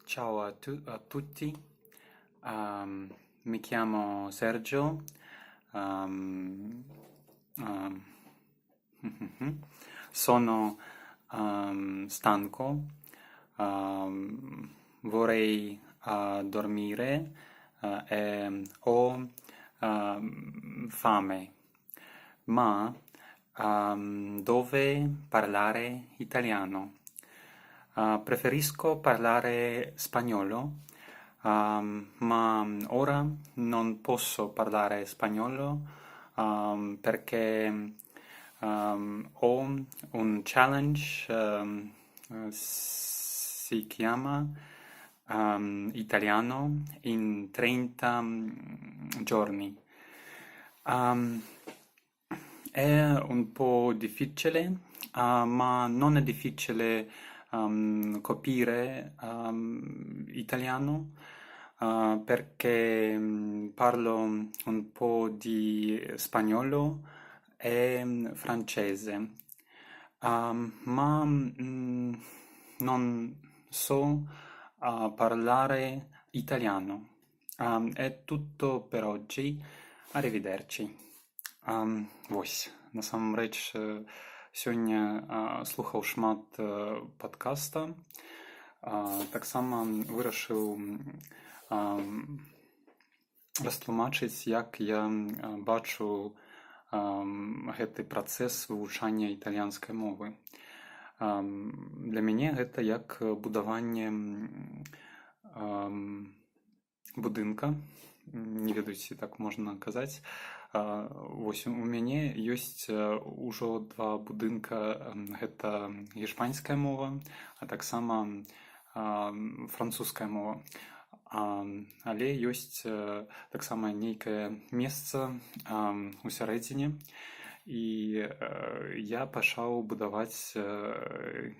Ciao a tutti. Mi chiamo Sergio. Ehm, ehm, Sono stanco. Vorrei dormire e ho fame, ma dove parlare italiano? Preferisco parlare spagnolo, ma ora non posso parlare spagnolo, perché ho un challenge, si chiama italiano in 30 giorni. Um, è un po' difficile, ma non è difficile capire italiano, perché parlo un po' di spagnolo e francese. Ma non so parlare italiano. È tutto per oggi. Arrivederci. Вось, насамрэч, сёння слухаў шмат падкаста. Таксама вырашыў растлумачыць, як я бачу гэты працэс вывучання італьянскай мовы. Для мяне гэта як будаванне будынка, не ведаю, ці так можна казаць. Вось у мяне ёсць ужо два будынка, гэта гішпанская мова, а таксама французская мова. Але ёсць таксама нейкае месца у сярэдзіне, і я пачаў будаваць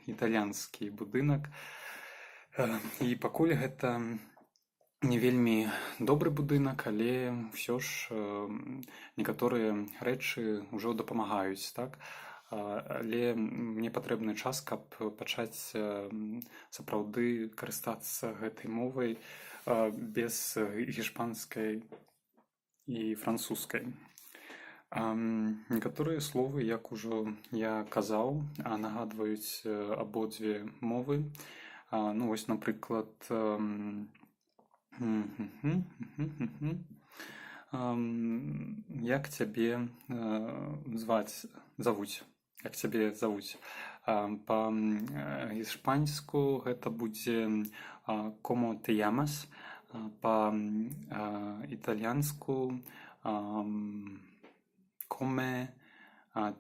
італьянскі будынак. І пакуль гэта не вельмі добры будынак, але ўсё ж некаторыя рэчы ўжо дапамагаюць, так? Але мне патрэбны час, каб пачаць сапраўды карыстацца гэтай мовай без гішпанскай і французскай. Некаторыя словы, як ужо я казаў, нагадваюць абодве мовы. Ну, вось, напрыклад, як цябе завуць? Як цябе завуць? Па-іспанску гэта будзе «como te llamas», па-італьянску «come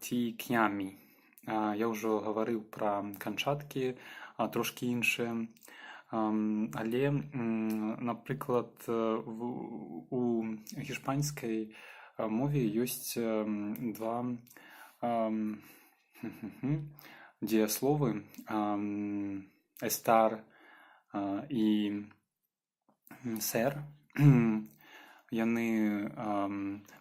ti chiami». Я ўжо гаварыў пра канчаткі, трошкі іншыя. Але, напрыклад, у гішпанскай мове ёсць два дзеясловы «estar» і «ser». Яны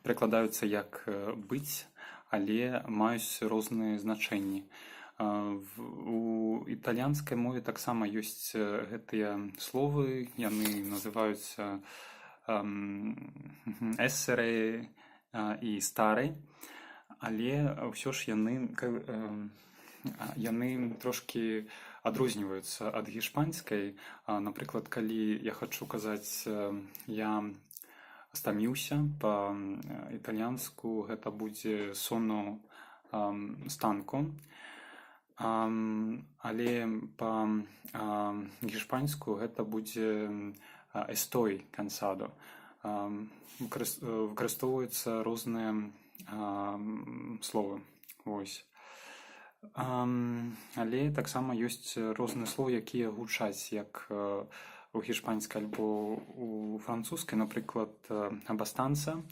перакладаюцца як «быць», але маюць розныя значэнні. У італьянскай мове таксама ёсць гэтыя словы, яны называюцца «essere» і «stare», але ўсё ж яны трошкі адрозніваюцца ад гішпанскай. Напрыклад, калі я хачу казаць «я стаміўся», па-італьянску гэта будзе «sono stanco», але па-гішпанску гэта будзе «estoy cansado». Выкарыстоўваюцца розныя словы. Вось. Але таксама ёсць розныя словы, якія гучаць як у гішпанскай альбо у французскай. Напрыклад, «abastanza»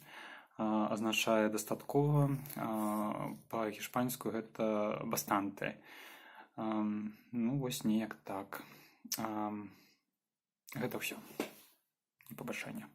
азначае «дастаткова», па-гішпанску гэта «bastante». Ну, вось неяк так. Гэта ўсё. Да пабачэння.